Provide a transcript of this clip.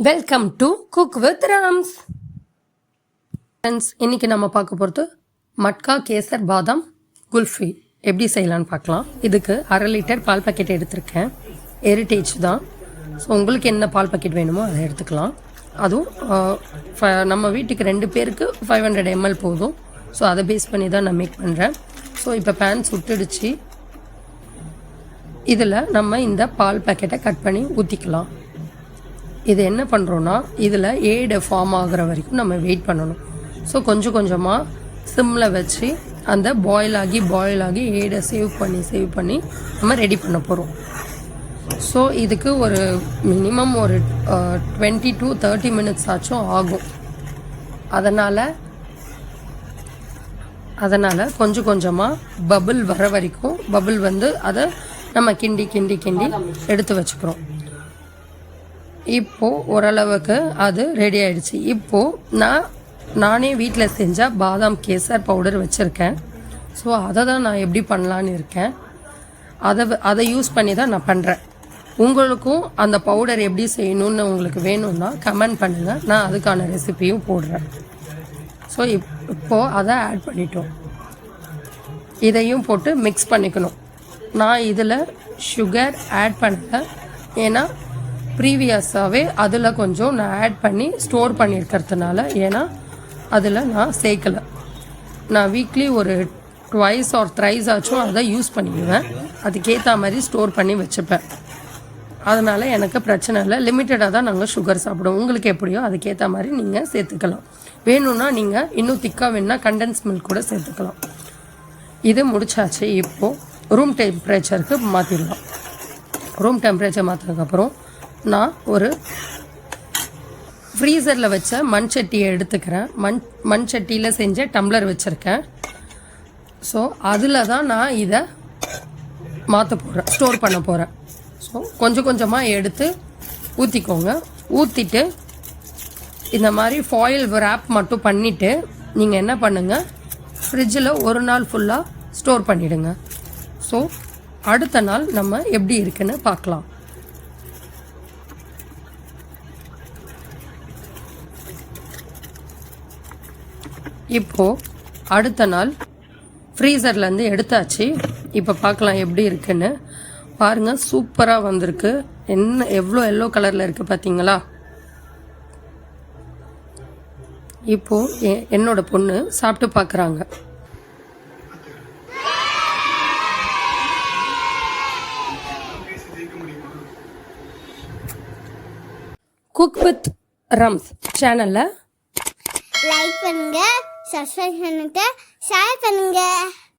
Welcome to cook with rams. Friends, இன்றைக்கி நம்ம பார்க்க போகிறது மட்கா கேசர் பாதாம் குல்ஃபி எப்படி செய்யலான்னு பார்க்கலாம். இதுக்கு 1/2 லிட்டர் பால் பாக்கெட் எடுத்திருக்கேன். ஹெரிட்டேஜ் தான். ஸோ உங்களுக்கு என்ன பால் பாக்கெட் வேணுமோ அதை எடுத்துக்கலாம். அதுவும் நம்ம வீட்டுக்கு 2 பேருக்கு 500 ml போதும். ஸோ அதை பேஸ் பண்ணி தான் நான் மேக் பண்ணுறேன். ஸோ இப்போ பேன் சுட்டுடுச்சு. இதில் நம்ம இந்த பால் பாக்கெட்டை கட் பண்ணி ஊற்றிக்கலாம். இது என்ன பண்ணுறோன்னா, இதில் ஏடு ஃபார்ம் ஆகிற வரைக்கும் நம்ம வெயிட் பண்ணணும். ஸோ கொஞ்சம் கொஞ்சமாக சிம்மில் வச்சு அந்த பாயில் ஆகி ஏடை சேவ் பண்ணி நம்ம ரெடி பண்ண போகிறோம். ஸோ இதுக்கு ஒரு மினிமம் ஒரு 20 to 30 minutes ஆச்சும் ஆகும். அதனால் கொஞ்சம் கொஞ்சமாக பபுள் வர வரைக்கும் பபுள் வந்து அதை நம்ம கிண்டி எடுத்து வச்சுக்கிறோம். இப்போது ஓரளவுக்கு அது ரெடி ஆகிடுச்சு. இப்போது நானே வீட்டில் செஞ்ச பாதாம் கேசர் பவுடர் வச்சுருக்கேன். ஸோ அதை தான் நான் எப்படி பண்ணலான்னு இருக்கேன். அதை யூஸ் பண்ணி தான் நான் பண்ணுறேன். உங்களுக்கும் அந்த பவுடர் எப்படி செய்யணும்னு உங்களுக்கு வேணும்னா கமெண்ட் பண்ணுங்கள். நான் அதுக்கான ரெசிபியும் போடுறேன். ஸோ இப்போது அதை ஆட் பண்ணிட்டோம். இதையும் போட்டு மிக்ஸ் பண்ணிக்கணும். நான் இதில் சுகர் ஆட் பண்ணலை. ஏன்னா ப்ரீவியஸாகவே அதில் கொஞ்சம் நான் ஆட் பண்ணி ஸ்டோர் பண்ணியிருக்கிறதுனால, ஏன்னா அதில் நான் சேர்க்கலை. நான் வீக்லி ஒரு 2 or 3 ஆச்சும் அதை யூஸ் பண்ணிடுவேன். அதுக்கேற்ற மாதிரி ஸ்டோர் பண்ணி வச்சுப்பேன். அதனால் எனக்கு பிரச்சனை இல்லை. லிமிட்டடாக தான் நாங்கள் சுகர் சாப்பிடுவோம். உங்களுக்கு எப்படியோ அதுக்கேற்ற மாதிரி நீங்கள் சேர்த்துக்கலாம். வேணும்னா நீங்கள் இன்னும் திக்காக வேணுன்னா கண்டென்ஸ் மில்க் கூட சேர்த்துக்கலாம். இது முடிச்சாச்சு. இப்போது ரூம் டெம்பரேச்சருக்கு மாற்றிடலாம். ரூம் டெம்பரேச்சர் மாற்றினதுக்கப்புறம் நான் ஒரு ஃப்ரீசரில் வச்ச மண் சட்டியை எடுத்துக்கிறேன். மண் சட்டியில் செஞ்ச டம்ளர் வச்சுருக்கேன். ஸோ அதில் தான் நான் இதை மாற்ற போகிறேன், ஸ்டோர் பண்ண போகிறேன். ஸோ கொஞ்சம் கொஞ்சமாக எடுத்து ஊற்றிக்கோங்க. ஊற்றிட்டு இந்த மாதிரி ஃபாயில் ரேப் மட்டும் பண்ணிவிட்டு நீங்கள் என்ன பண்ணுங்கள், ஃப்ரிட்ஜில் ஒரு நாள் ஃபுல்லாக ஸ்டோர் பண்ணிவிடுங்க. ஸோ அடுத்த நாள் நம்ம எப்படி இருக்குன்னு பார்க்கலாம். இப்போது அடுத்த நாள் ஃப்ரீசர்லேருந்து எடுத்தாச்சு. இப்போ பார்க்கலாம் எப்படி இருக்குன்னு. பாருங்கள், சூப்பராக வந்திருக்கு. எவ்வளோ எல்லோ கலரில் இருக்குது பார்த்தீங்களா? இப்போது என்னோட பொண்ணு சாப்பிட்டு பார்க்குறாங்க. குக் வித் ரம்ஸ் சேனலை லைக் பண்ணுங்க, சப்ஸ்கிரைப் பண்ணுங்க, ஷேர் பண்ணுங்க.